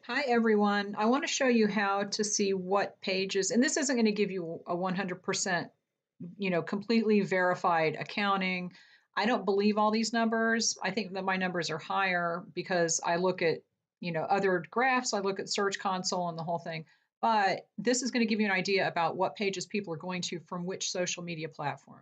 Hi everyone. I want to show you how to see what pages, and this isn't going to give you a 100%, completely verified accounting. I don't believe all these numbers. I think that my numbers are higher because I look at, other graphs, I look at Search Console and the whole thing. But this is going to give you an idea about what pages people are going to from which social media platform.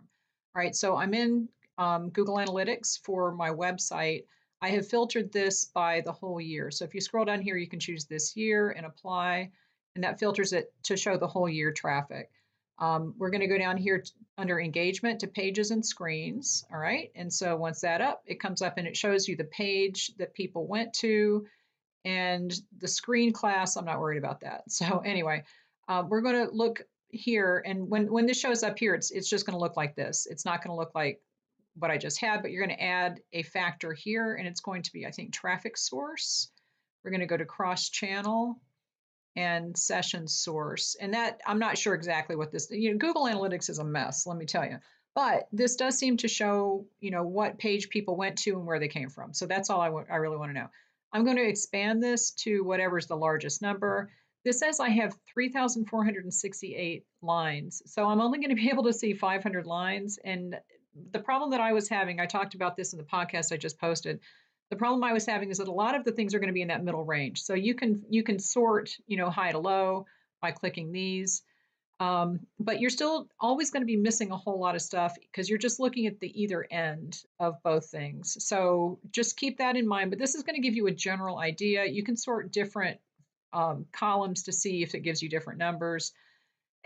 All right, so I'm in Google Analytics for my website. I have filtered this by the whole year. So if you scroll down here, you can choose this year and apply, and that filters it to show the whole year traffic. We're going to go down here under engagement to pages and screens. All right. And so once that up, it comes up and it shows you the page that people went to and the screen class. I'm not worried about that. So anyway, we're going to look here. And when this shows up here, it's just going to look like this. It's not going to look like what I just had, but you're going to add a factor here, and it's going to be, I think, traffic source. We're going to go to cross channel and session source. And that, I'm not sure exactly what this, Google Analytics is a mess, let me tell you. But this does seem to show, what page people went to and where they came from. So that's all I really want to know. I'm going to expand this to whatever's the largest number. This says I have 3,468 lines. So I'm only going to be able to see 500 lines. And the problem that I was having, I talked about this in the podcast I just posted. The problem I was having is that a lot of the things are going to be in that middle range. So you can sort, high to low by clicking these. But you're still always going to be missing a whole lot of stuff because you're just looking at the either end of both things. So just keep that in mind. But this is going to give you a general idea. You can sort different columns to see if it gives you different numbers.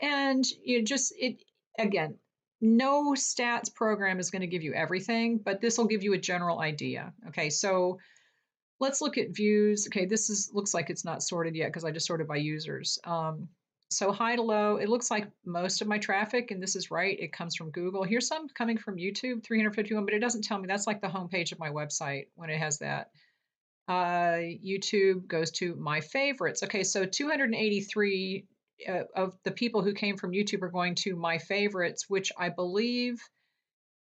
And you just, it again, no stats program is going to give you everything, but this will give you a general idea. Okay, so let's look at views. Okay, this is looks like it's not sorted yet because I just sorted by users. So high to low, it looks like most of my traffic, and this is right, it comes from Google. Here's some coming from YouTube, 351, but it doesn't tell me. That's like the homepage of my website when it has that. YouTube goes to my favorites. Okay, so 283 of the people who came from YouTube are going to my favorites, which I believe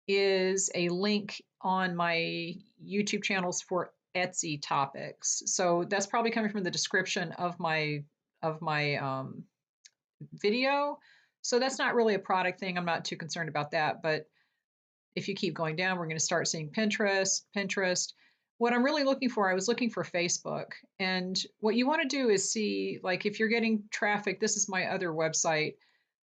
is a link on my YouTube channels for Etsy topics. So that's probably coming from the description of my video. So that's not really a product thing. I'm not too concerned about that. But if you keep going down, we're going to start seeing Pinterest. What I'm really looking for, I was looking for Facebook. And what you want to do is see, like, if you're getting traffic, this is my other website.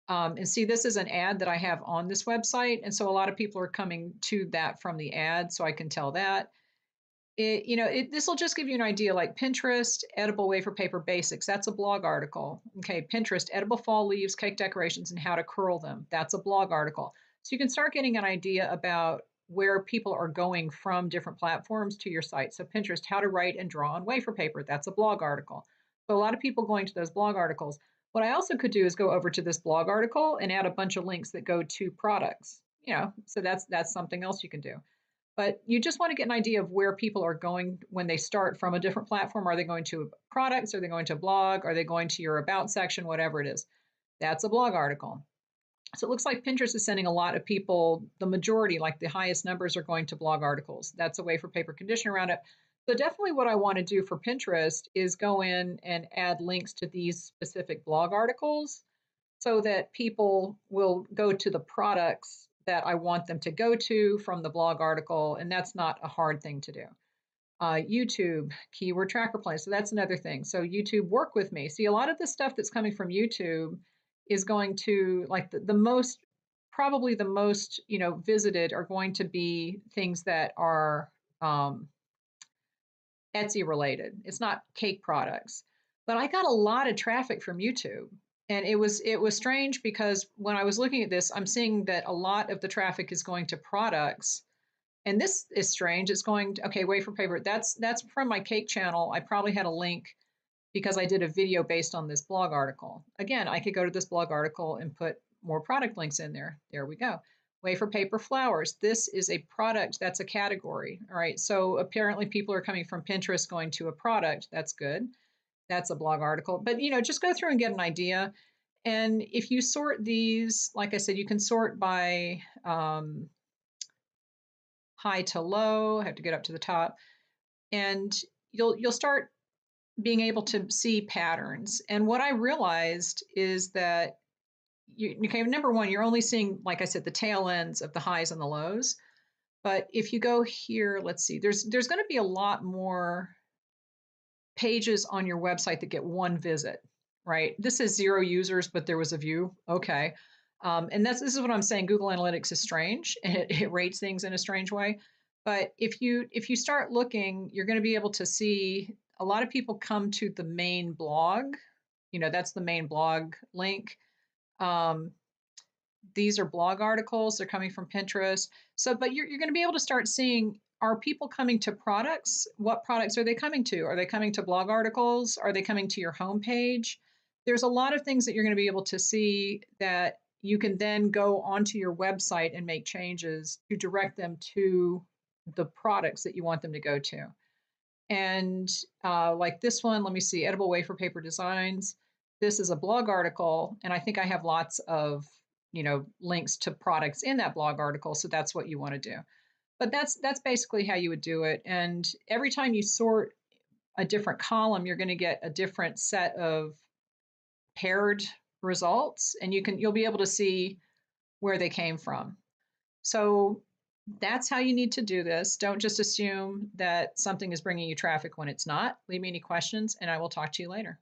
And see, this is an ad that I have on this website. And so a lot of people are coming to that from the ad. So I can tell that. This will just give you an idea like Pinterest, edible wafer paper basics. That's a blog article. Okay, Pinterest, edible fall leaves, cake decorations, and how to curl them. That's a blog article. So you can start getting an idea about where people are going from different platforms to your site. So Pinterest, how to write and draw on wafer paper. That's a blog article. So a lot of people going to those blog articles. What I also could do is go over to this blog article and add a bunch of links that go to products. So that's something else you can do. But you just want to get an idea of where people are going when they start from a different platform. Are they going to products? Are they going to a blog? Are they going to your about section? Whatever it is. That's a blog article. So it looks like Pinterest is sending a lot of people, the majority, like the highest numbers are going to blog articles. That's a wafer paper conditioner around it. So definitely what I want to do for Pinterest is go in and add links to these specific blog articles so that people will go to the products that I want them to go to from the blog article. And that's not a hard thing to do. YouTube, keyword tracker play. So that's another thing. So YouTube, work with me. See, a lot of the stuff that's coming from YouTube is going to, like, the most, probably the most, visited are going to be things that are Etsy related. It's not cake products. But I got a lot of traffic from YouTube. And it was strange because when I was looking at this, I'm seeing that a lot of the traffic is going to products. And this is strange. It's going to, okay, wafer paper. That's from my cake channel. I probably had a link because I did a video based on this blog article. Again, I could go to this blog article and put more product links in there. There we go. Wafer paper flowers. This is a product. That's a category. All right. So apparently people are coming from Pinterest going to a product. That's good. That's a blog article. But, just go through and get an idea. And if you sort these, like I said, you can sort by high to low. I have to get up to the top. And you'll start being able to see patterns. And what I realized is that okay, number one, you're only seeing, like I said, the tail ends of the highs and the lows. But if you go here, let's see, there's going to be a lot more pages on your website that get one visit, right? This is 0 users, but there was a view. Okay. And this is what I'm saying. Google Analytics is strange. It rates things in a strange way. But if you start looking, you're going to be able to see a lot of people come to the main blog. That's the main blog link. Um, these are blog articles. They're coming from Pinterest. So, but you're going to be able to start seeing, are people coming to products? What products are they coming to? Are they coming to blog articles? Are they coming to your homepage? There's a lot of things that you're going to be able to see that you can then go onto your website and make changes to direct them to the products that you want them to go to. And like this one, let me see, Edible Wafer Paper Designs. This is a blog article, and I think I have lots of links to products in that blog article. So that's what you want to do. But that's basically how you would do it. And every time you sort a different column, you're going to get a different set of paired results, and you'll be able to see where they came from. So that's how you need to do this. Don't just assume that something is bringing you traffic when it's not. Leave me any questions, and I will talk to you later.